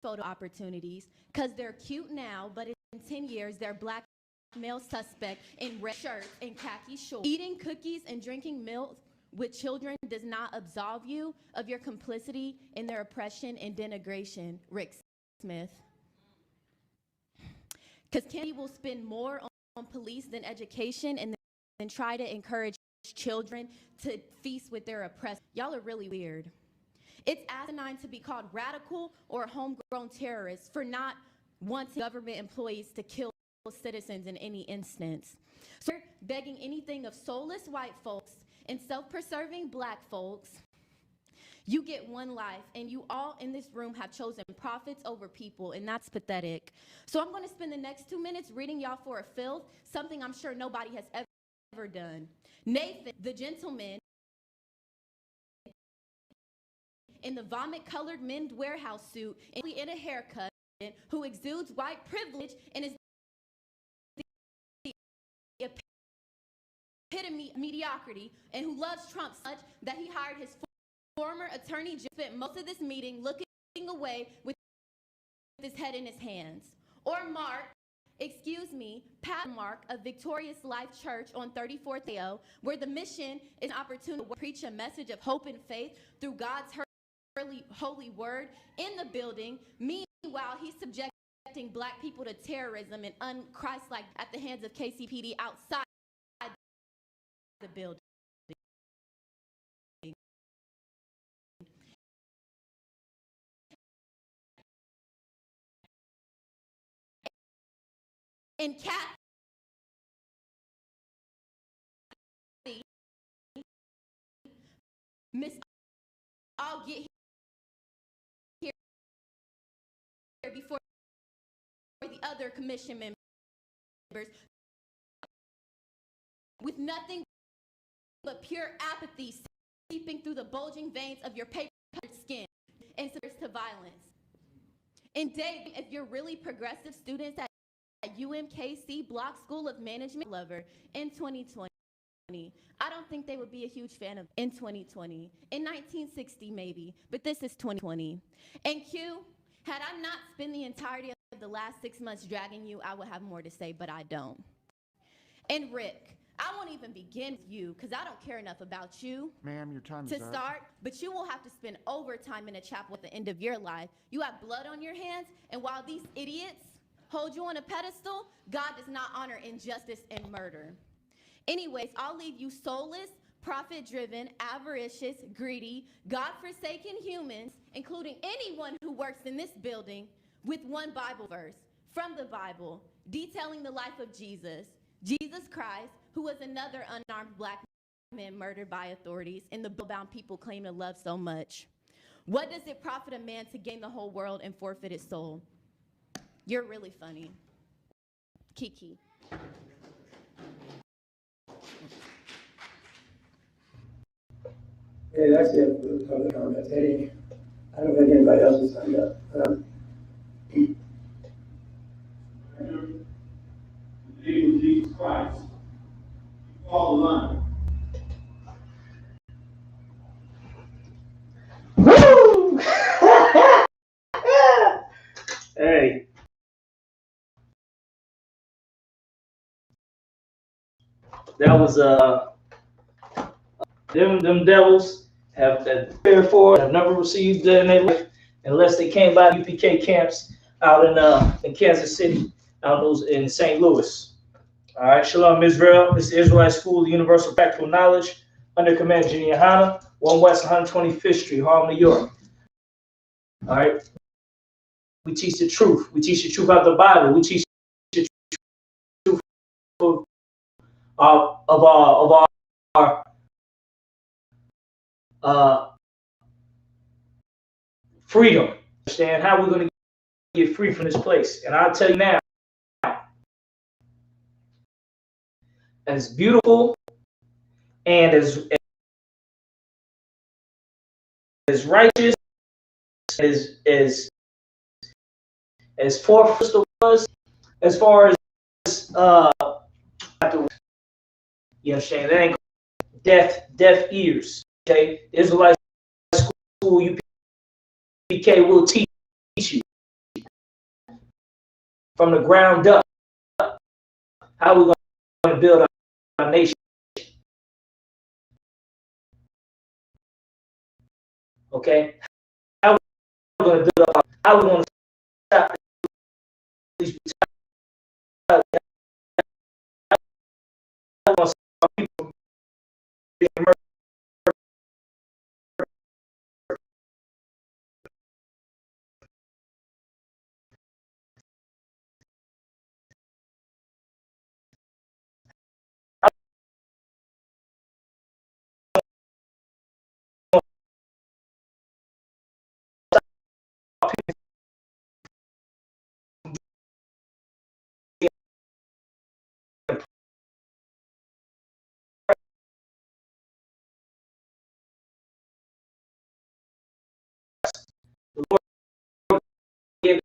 photo opportunities because they're cute now, but in 10 years, they're black male suspect in red shirts and khaki shorts. Eating cookies and drinking milk with children does not absolve you of your complicity in their oppression and denigration, Rick Smith. Because Kennedy will spend more on police than education and then try to encourage children to feast with their oppressors. Y'all are really weird. It's asinine to be called radical or homegrown terrorists for not wanting government employees to kill citizens in any instance. So we're begging anything of soulless white folks and self-preserving black folks. You get one life, and you all in this room have chosen profits over people, and that's pathetic. So I'm going to spend the next 2 minutes reading y'all for a filth, something I'm sure nobody has ever done. Nathan, the gentleman in the vomit-colored men's warehouse suit in a haircut, who exudes white privilege and is the epitome of mediocrity, and who loves Trump so much that he hired his former attorney general, spent most of this meeting looking away with his head in his hands. Or Mark, Pat Mark of Victorious Life Church on 34th AO, where the mission is an opportunity to preach a message of hope and faith through God's holy word in the building. Meanwhile, he's subjecting black people to terrorism and unchristlike at the hands of KCPD outside the building. And Kathy, Miss, I'll get here before the other commission members with nothing but pure apathy seeping through the bulging veins of your paper-covered skin and to violence. And Dave, if you're really progressive students at UMKC Block School of Management lover in 2020, I don't think they would be a huge fan of in 2020. In 1960 maybe, but this is 2020. And Q, had I not spent the entirety of the last 6 months dragging you, I would have more to say, but I don't. And Rick, I won't even begin with you because I don't care enough about you. Ma'am, your time is to up. start, but you will have to spend overtime in a chapel at the end of your life. You have blood on your hands, and while these idiots hold you on a pedestal, God does not honor injustice and murder. Anyways, I'll leave you soulless, profit-driven, avaricious, greedy, God-forsaken humans, including anyone who works in this building, with one Bible verse from the Bible, detailing the life of Jesus Christ, who was another unarmed black man murdered by authorities, and the bound people claim to love so much. What does it profit a man to gain the whole world and forfeit his soul? You're really funny. Kiki. Hey, that's it for the public comments. Eddie, I don't think anybody else has signed up. In the name of Jesus Christ, you fall the line. Woo! Hey. That was them devils have prepared for have never received in their life unless they came by UPK camps out in Kansas City, out those in St. Louis. All right, Shalom Israel. This is the Israelite School of Universal Practical Knowledge under command of Junior Hanna, 1 West 125th Street, Harlem, New York. All right. We teach the truth. We teach the truth out of the Bible. We teach the truth of our freedom. Understand how we're going to get free from this place. And I'll tell you now, as beautiful and as righteous as forefront was, as far as you understand, that ain't deaf ears. Okay, Israelite School UPK will teach you. from the ground up. How are we going to build our nation? Okay? How are we going to build up? How are we going to stop these brutality? How are we going to stop people being murdered? The Lord gave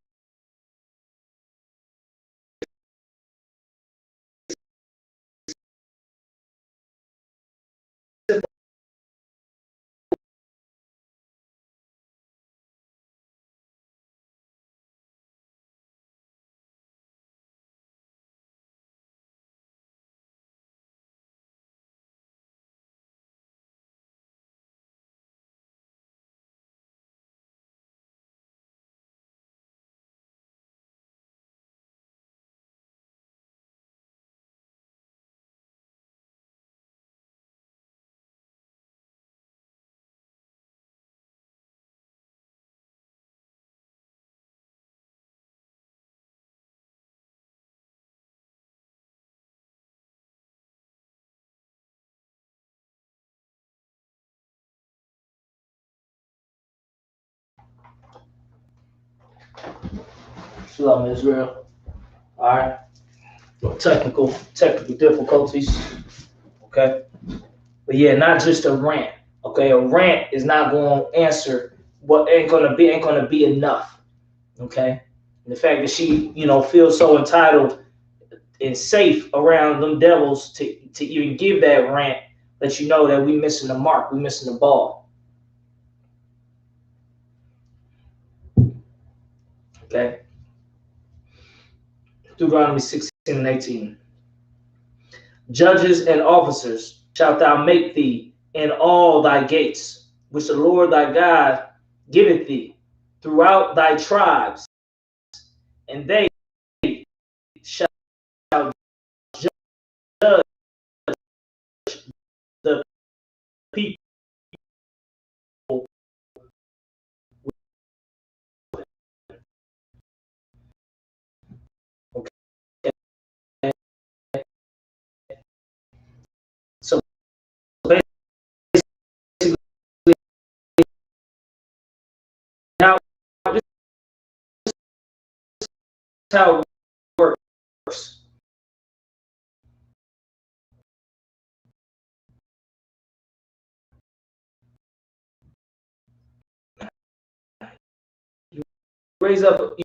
Shalom, Israel. All right. Technical difficulties. Okay. But yeah, not just a rant. Okay, a rant is not going to answer what ain't gonna be enough. Okay, and the fact that she, feels so entitled and safe around them devils to even give that rant, let you know that we missing the mark, we missing the ball. Okay, Deuteronomy 16 and 18. Judges and officers shalt thou make thee in all thy gates, which the Lord thy God giveth thee throughout thy tribes, and they shall judge the people. Okay. So basically, now this is how it works. You raise up.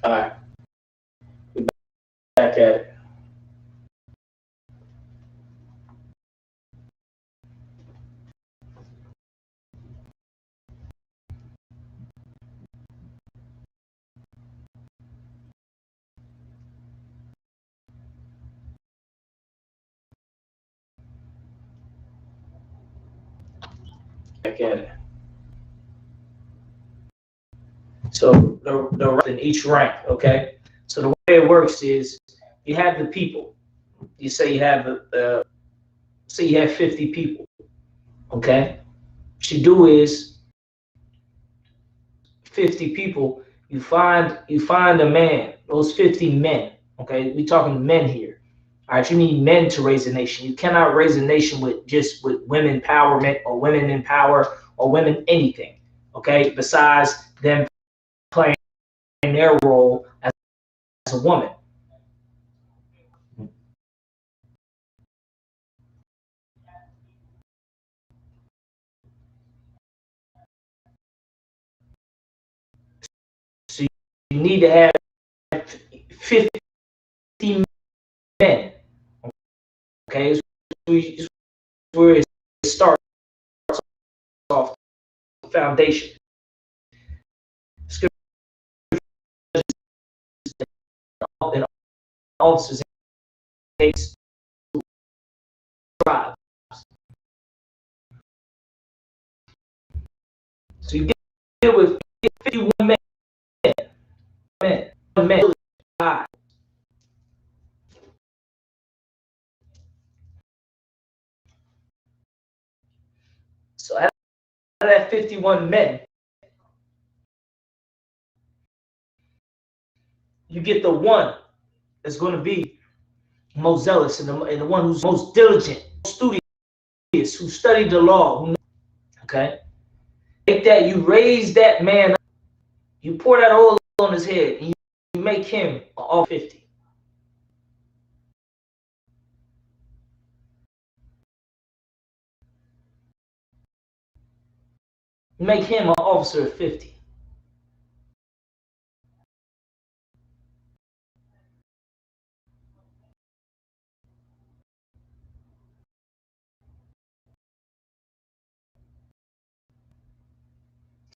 All right, we're back at it. Back at it. So the in each rank, okay. So the way it works is you have the people. You say you have say you have 50 people, okay. What you do is 50 people. You find a man. Those 50 men, Okay, we talking men here. All right, you need men to raise a nation. You cannot raise a nation with women empowerment or women in power or women anything. Okay, besides them playing their role as a woman. So you need to have 50 men. Okay, it's where it starts off the foundation. Scripture and officers takes tribes. So you deal with 51 men, men. So out of that 51 men, you get the one that's going to be most zealous and the one who's most diligent, studious, who studied the law. Okay, take that, you raise that man up, you pour that oil on his head, and you make him all 50. You make him an officer of 50.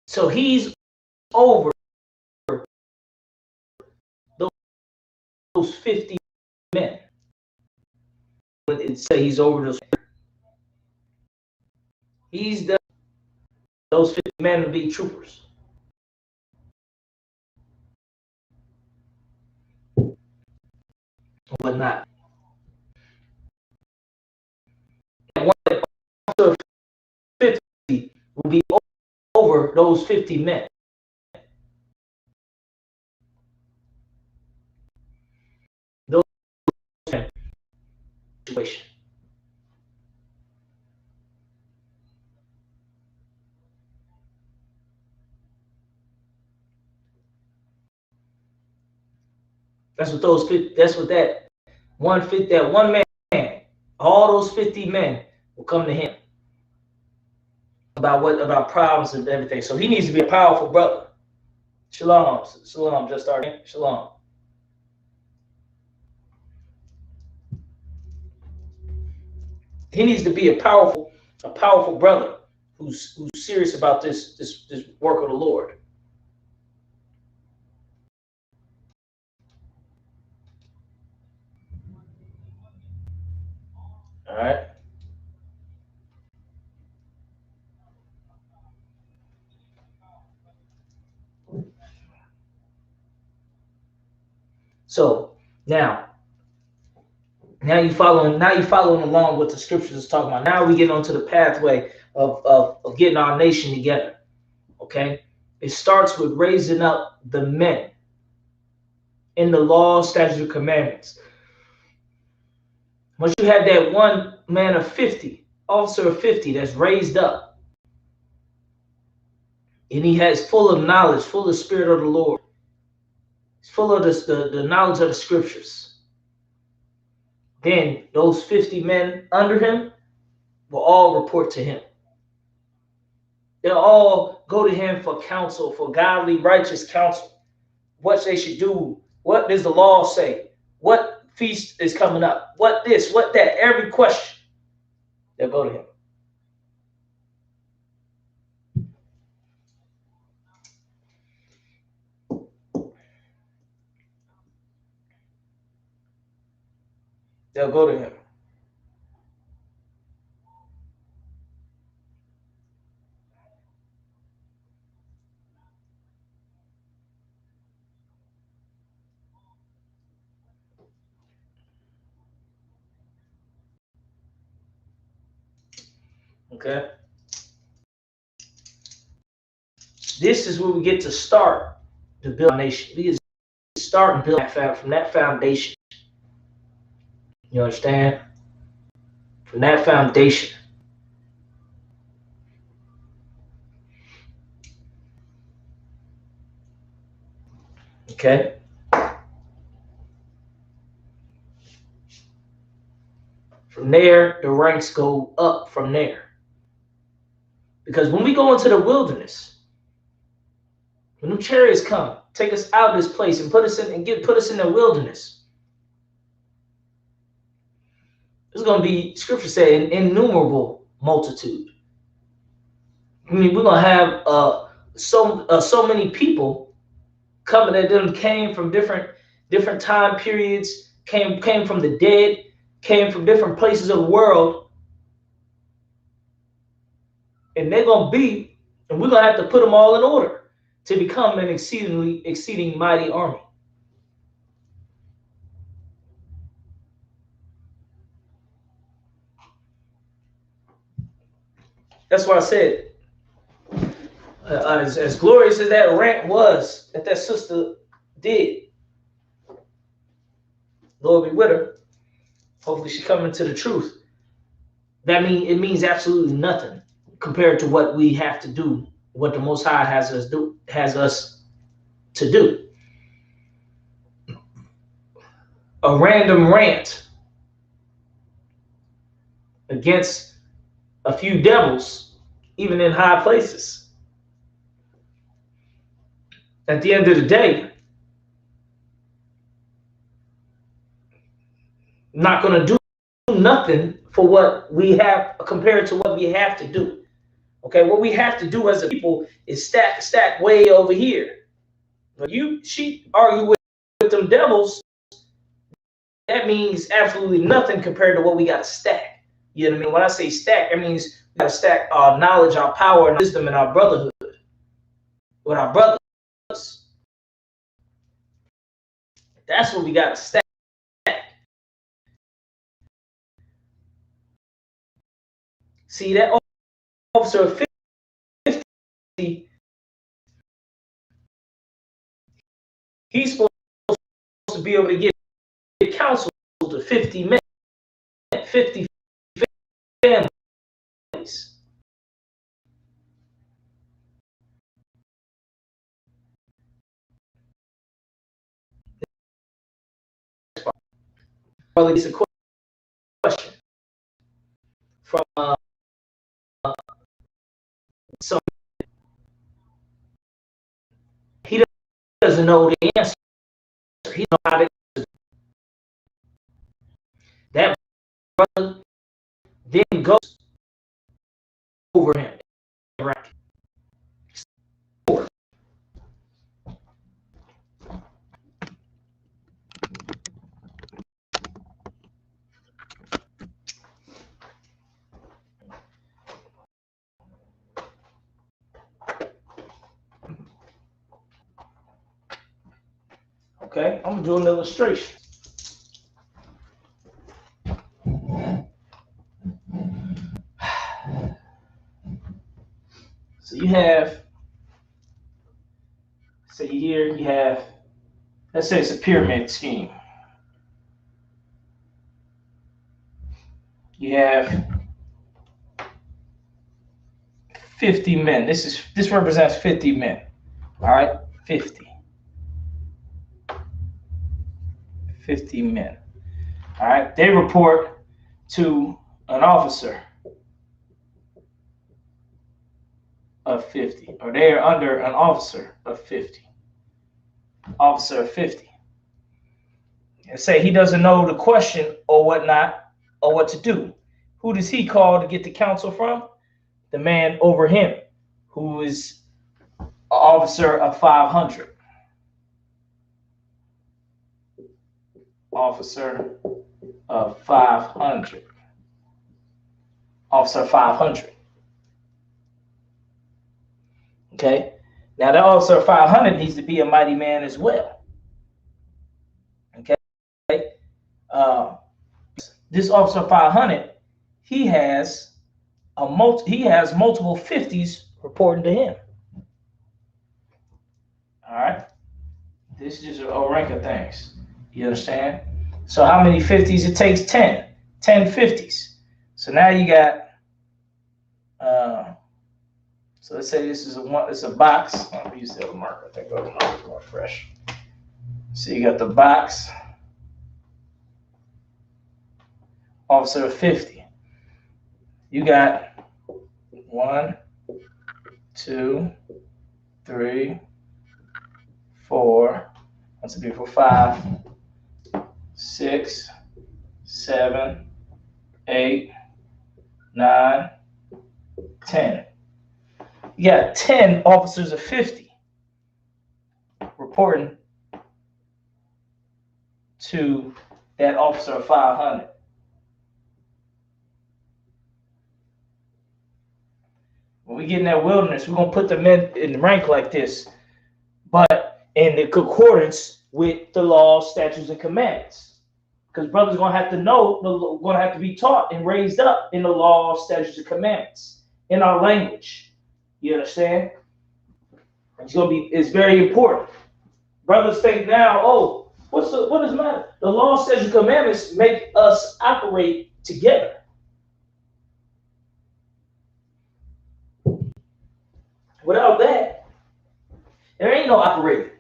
So he's over those 50 men. When it say he's over those 50 men will be troopers. Whatnot. And one officer of 50 will be over those 50 men. Those men situation. That's what that one man, all those 50 men will come to him about problems and everything. So he needs to be a powerful brother. Shalom. Shalom, just starting. Shalom. He needs to be a powerful brother who's serious about this work of the Lord. All right. So now you following along what the scriptures is talking about. Now we get onto the pathway of getting our nation together. Okay. It starts with raising up the men in the law, statutes, commandments. Once you have that one man of 50, officer of 50 that's raised up, and he has full of knowledge, full of spirit of the Lord, he's full of the knowledge of the scriptures. Then those 50 men under him will all report to him. They'll all go to him for counsel, for godly, righteous counsel. What they should do. What does the law say? What feast is coming up? What this, what that, every question. They'll go to him. They'll go to him. Okay. This is where we get to start to build a nation. We get to start and build from that foundation. You understand? From that foundation. Okay? From there, the ranks go up from there. Because when we go into the wilderness, when the chariots come, take us out of this place and put us in the wilderness, there's going to be, scripture say, an innumerable multitude. I mean, we're going to have so many people coming that them came from different time periods, came from the dead, came from different places of the world, and they're going to be, and we're going to have to put them all in order to become an exceeding mighty army. That's why I said, as glorious as that rant was that sister did, Lord be with her. Hopefully she come into the truth. It means absolutely nothing compared to what we have to do, what the Most High has us to do. A random rant against a few devils, even in high places. At the end of the day, not going to do nothing for what we have compared to what we have to do. Okay, what we have to do as a people is stack way over here. But she argue with them devils, that means absolutely nothing compared to what we got to stack. You know what I mean? When I say stack, it means we got to stack our knowledge, our power, and our wisdom, and our brotherhood with our brothers. That's what we got to stack. See, that officer of 50, he's supposed to be able to get counsel to 50 men, 50 families. Well, it's a question from some. He doesn't know the answer. He knows how to answer. That brother then goes over him. Right. Okay, I'm gonna do an illustration. So you have, say here you have, let's say it's a pyramid scheme. You have 50 men. This represents 50 men. All right, 50 men. All right, they report to an officer of 50, or they are under an officer of 50. Officer of 50. And say he doesn't know the question or whatnot, or what to do. Who does he call to get the counsel from? The man over him, who is an officer of 500. Officer of 500. Officer 500. Okay. Now that officer 500 needs to be a mighty man as well. Okay. This officer 500, he has multiple 50s reporting to him. All right. This is just a rank of things. You understand? So how many 50s? It takes 10. 10 50s. So now you got, so let's say this is it's a box. Let me use the other marker. I think the other marker is more fresh. So you got the box. Officer of 50. You got 1, 2, 3, 4, 1, 2, 3, 4, 5, 6, 7, 8, 9, 10. You got 10 officers of 50 reporting to that officer of 500. When we get in that wilderness, we're going to put the men in the rank like this, but in the concordance with the laws, statutes, and commandments. Because brothers going to have to know, going to have to be taught and raised up in the laws, statutes, and commandments in our language. You understand? It's very important. Brothers think now, oh, what does it matter? The law, statutes, and commandments make us operate together. Without that, there ain't no operating.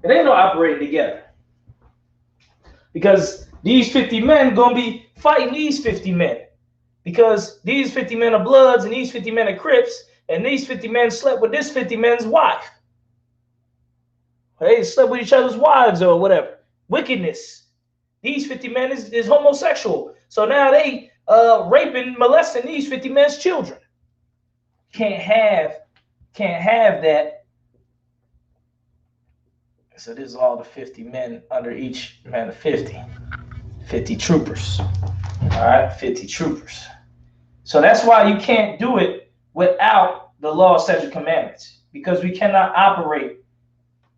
There ain't no operating together. Because these 50 men going to be fighting these 50 men. Because these 50 men are Bloods and these 50 men are Crips, and these 50 men slept with this 50 men's wife. They slept with each other's wives or whatever. Wickedness. These 50 men is homosexual. So now they raping, molesting these 50 men's children. Can't have that. So this is all the 50 men under each man of 50. 50 troopers. All right, 50 troopers. So that's why you can't do it without the law, statutes, commandments, because we cannot operate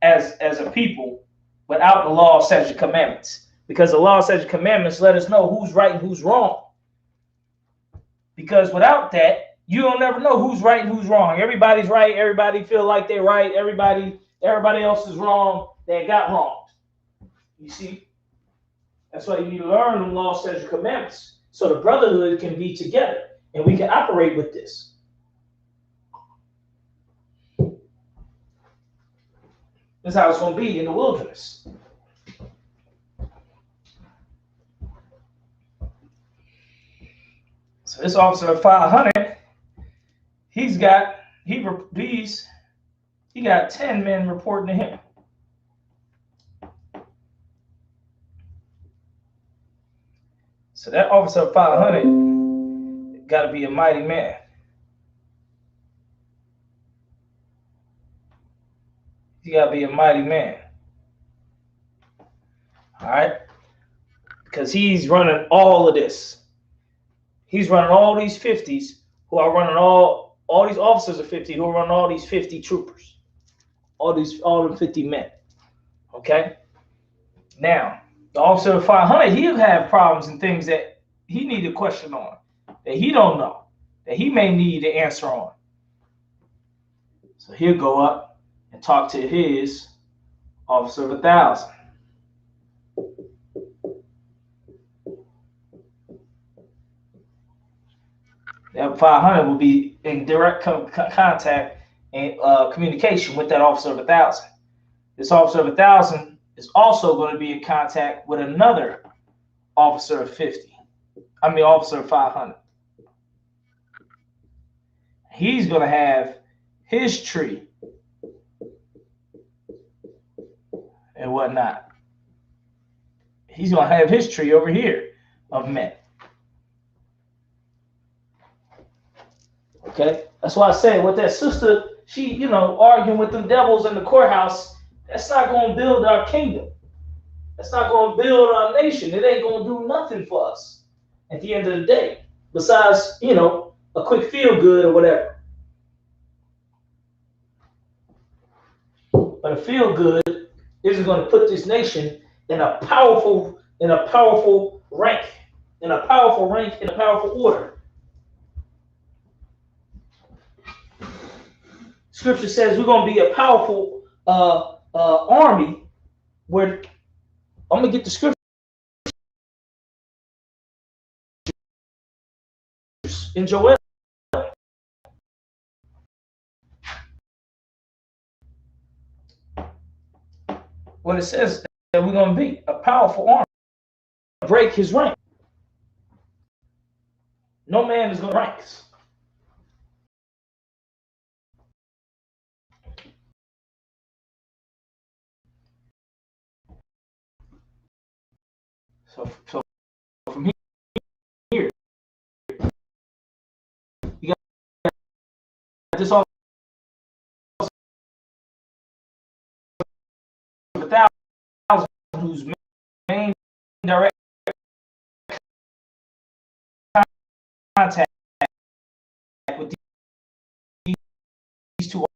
as a people without the law, statutes, commandments, because the law, statutes, commandments let us know who's right and who's wrong. Because without that, you don't never know who's right and who's wrong. Everybody's right. Everybody feel like they're right. Everybody else is wrong. They got wronged. You see? That's why you need to learn the law, statutes, commandments, so the brotherhood can be together and we can operate with this. This is how it's going to be in the wilderness. So this officer of 500, he got 10 men reporting to him. So that officer of 500 got to be a mighty man. He got to be a mighty man. All right? Because he's running all of this. He's running all these 50s who are running all these officers of 50 who are running all these 50 troopers. All the 50 men. Okay? Now, the officer of 500, he'll have problems and things that he need a question on, that he don't know, that he may need the answer on. So he'll go up and talk to his officer of 1,000. That 500 will be in direct contact and communication with that officer of 1,000. This officer of 1,000 is also going to be in contact with another officer of 50. Officer of 500. He's going to have his tree and whatnot. He's going to have his tree over here of men. Okay? That's why I say with that sister, she, arguing with them devils in the courthouse, that's not going to build our kingdom. That's not going to build our nation. It ain't going to do nothing for us at the end of the day, besides, a quick feel good or whatever. But a feel good isn't going to put this nation in a powerful rank, in a powerful order. Scripture says we're going to be a powerful army where I'm gonna get the scriptures in Joel. When it says that we're gonna be a powerful army, break his rank. No man is gonna rank us. So from here, you got this all of 1,000 whose main direct contact with these two,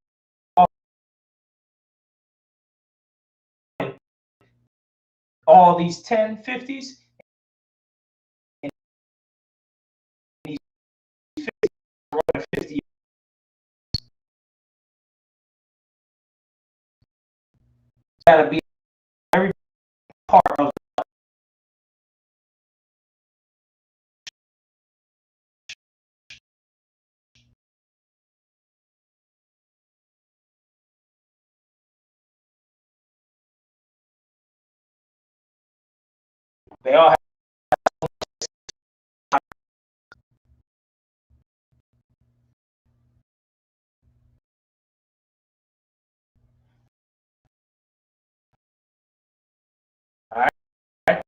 all these 10, 50s, and these 50 gotta be every part of they all have. All right.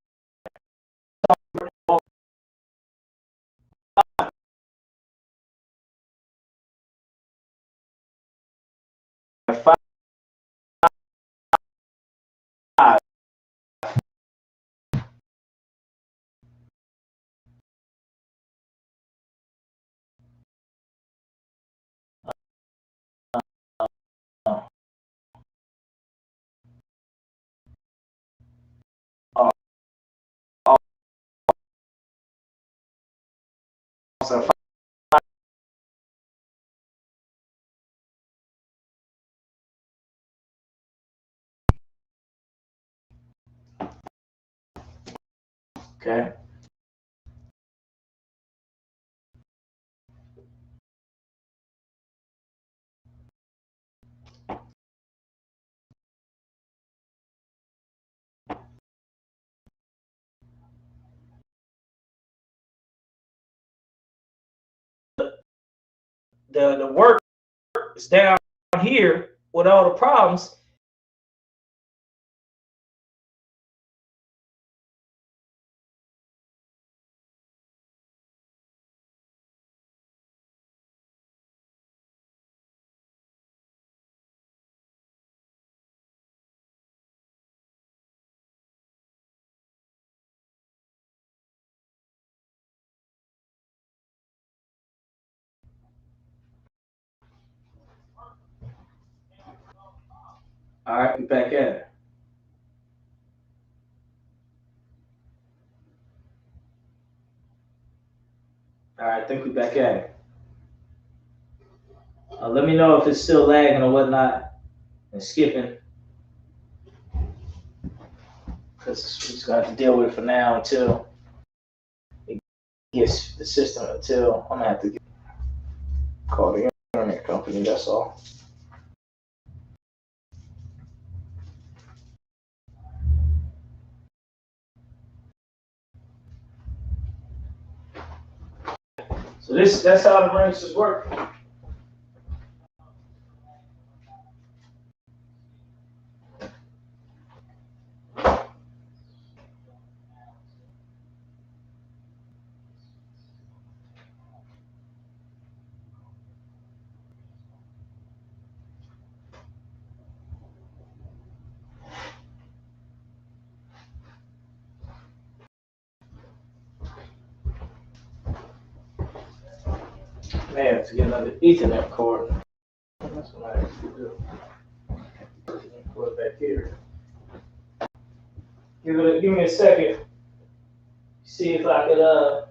Five. Also, okay. The work is down here with all the problems. All right, we back at it. All right, I think we back at it. Let me know if it's still lagging or whatnot and skipping, because we just got to deal with it for now until it gets the system. Until I'm gonna have to call the internet company. That's all. So that's how the ranks is working. Man, to get another Ethernet cord. That's what I have to do. Put it back here. Give me a second. See if I could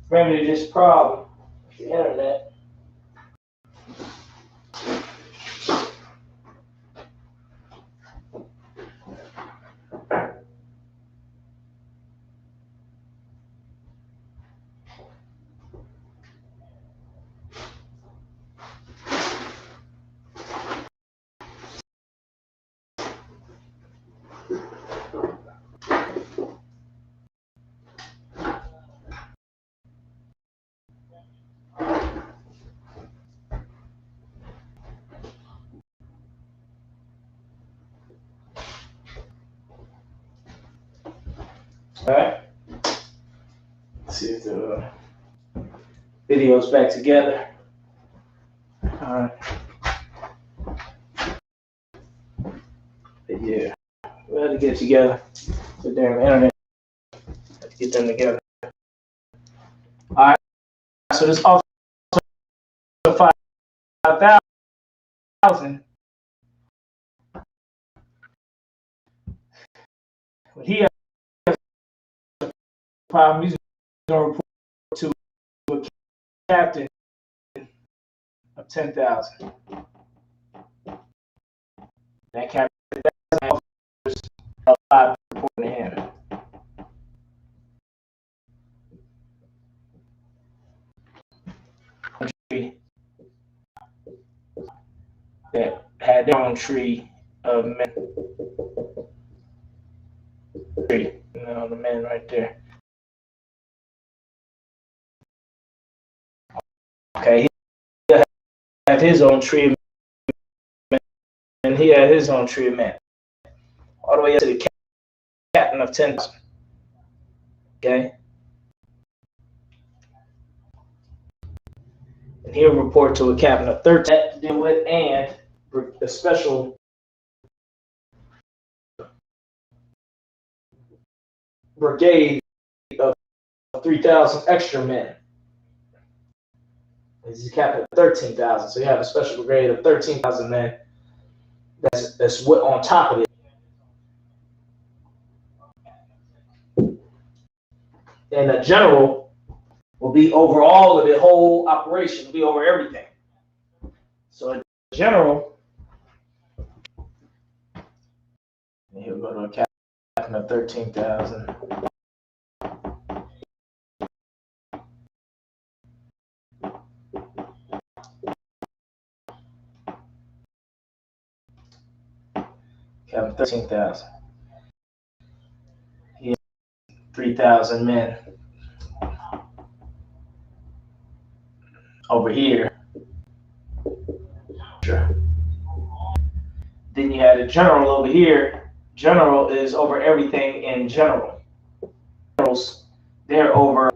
remedy this problem with the internet. All right. Let's see if the video's back together. All right. But yeah, we had to get together. The damn internet. Had to get them together. All right. So this also 5,000. When he has a problem, he's going to report to a captain of 10,000. That captain offers a 5 reporting to him. That had their own tree of men. Tree, you know, the men right there. Okay, he had his own tree of men, and he had his own tree of men. All the way up to the captain of 10,000. Okay? And he'll report to a captain of 13 to deal with, and a special brigade of 3,000 extra men. He's a captain of 13,000, so you have a special brigade of 13,000 men that's what on top of it. And a general will be over all of the whole operation, will be over everything. So a general, and he'll go to a captain of 13,000. Captain 13,000. He has 3,000 men over here. Sure. Then you had a general over here. General is over everything in general. Generals, they're over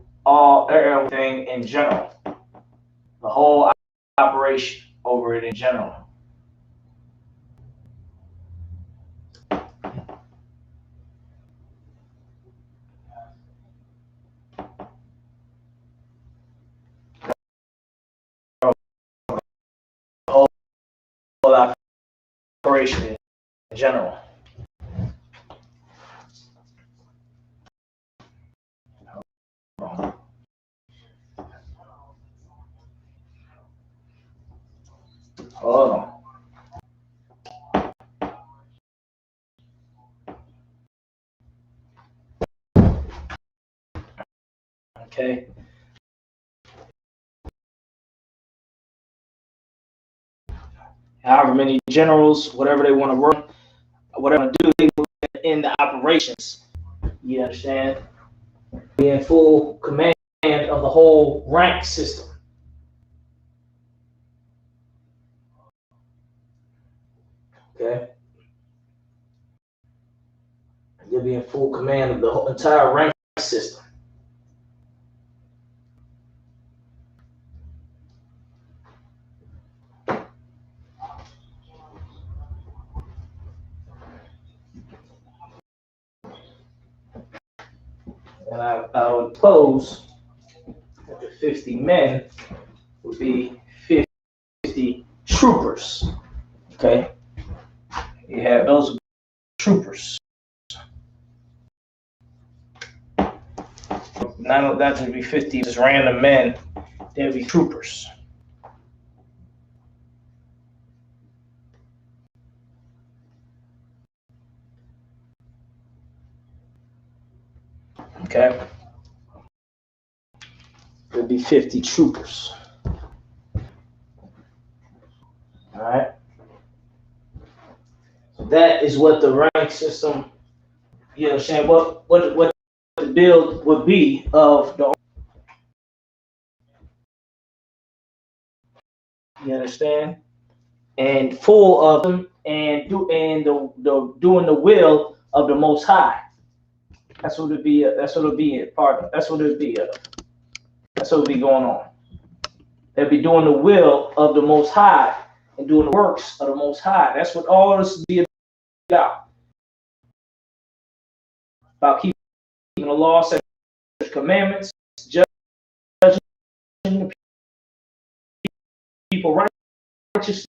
everything in general. The whole operation over it in general. The whole operation in general. Hold on. Okay. However many generals, whatever they want to run, whatever they do, they move in the operations. You understand? Be in full command of the whole rank system. Okay? You'll be in full command of the whole entire rank system. And I would pose that the 50 men would be 50 troopers. Okay? You have those troopers. Not that would be 50 just random men, they'd be troopers. Okay? There'd be 50 troopers. All right? So that is what the rank system, you understand, what the build would be of the, you understand? And full of them and doing the will of the Most High. That's what it'd be. That's what it'd be. Pardon. That's what it'd be. That's what would be going on. They'll be doing the will of the Most High and doing the works of the Most High. That's what all of this be about. About keeping the law, statutes, commandments, judging the people righteously,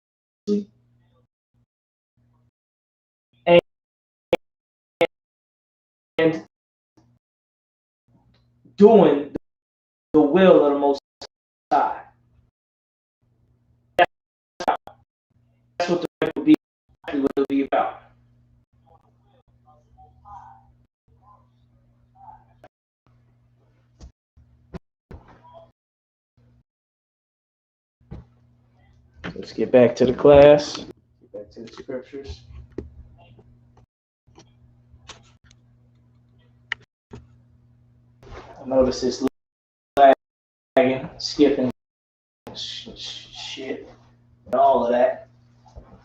and, and doing the will of the Most High. That's what the will be. What it'll be about. Let's get back to the class. Get back to the scriptures. I notice this lagging, skipping, shit, and all of that.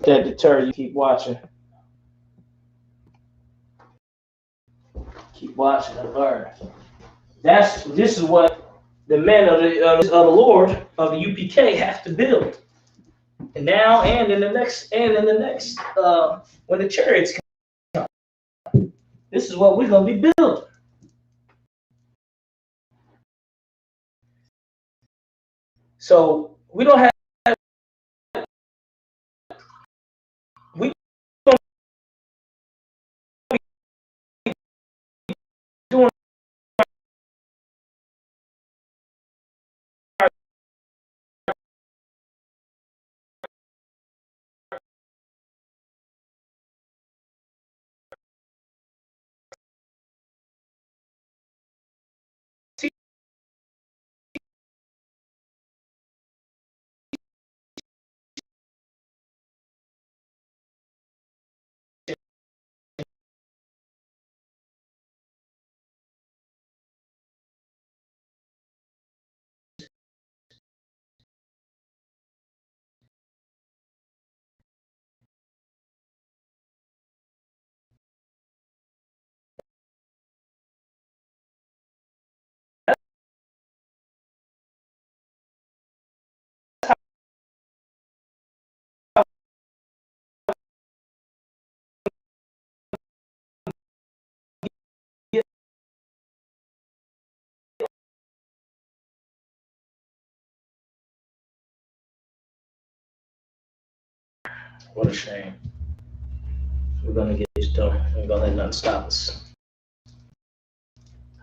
That deter you. Keep watching. Keep watching and learn. This is what the men of the Lord of the UPK have to build. And now and in the next when the chariots come, this is what we're gonna be building. So we don't have we don't be doing what a shame. We're gonna get this done. We're gonna let nothing stop us.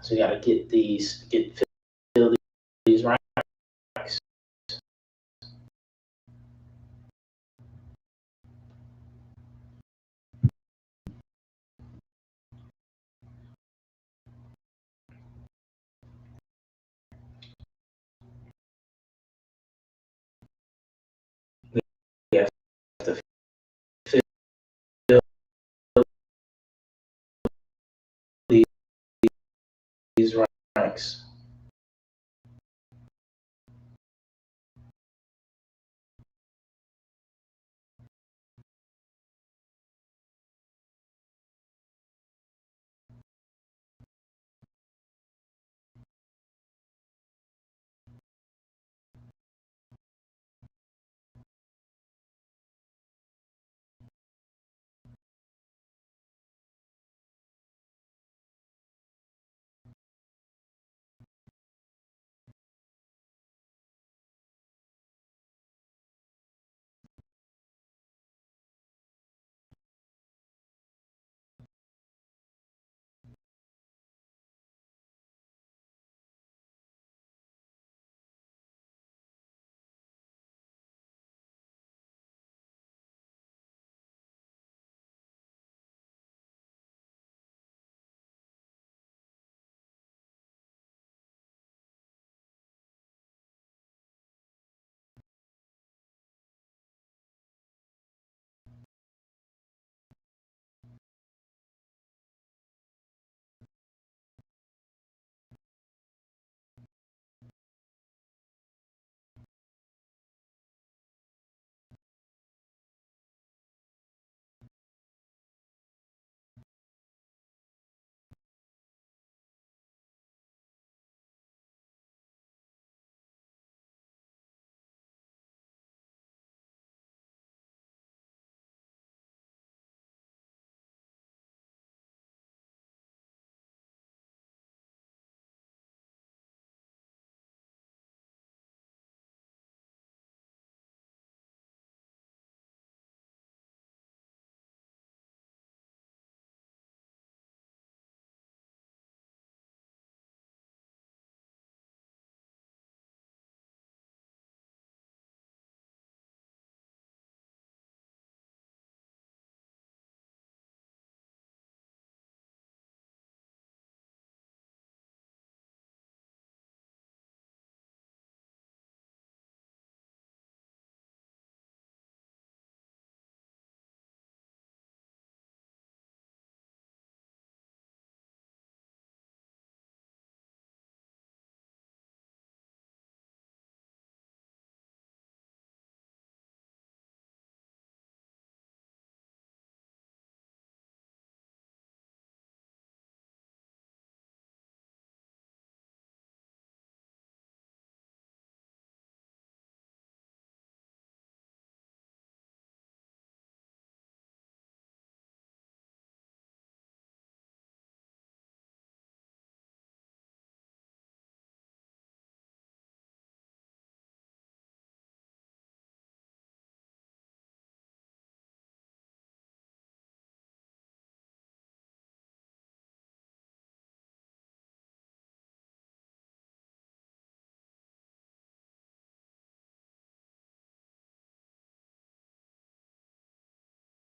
So we gotta get fill these ranks. We have to fill these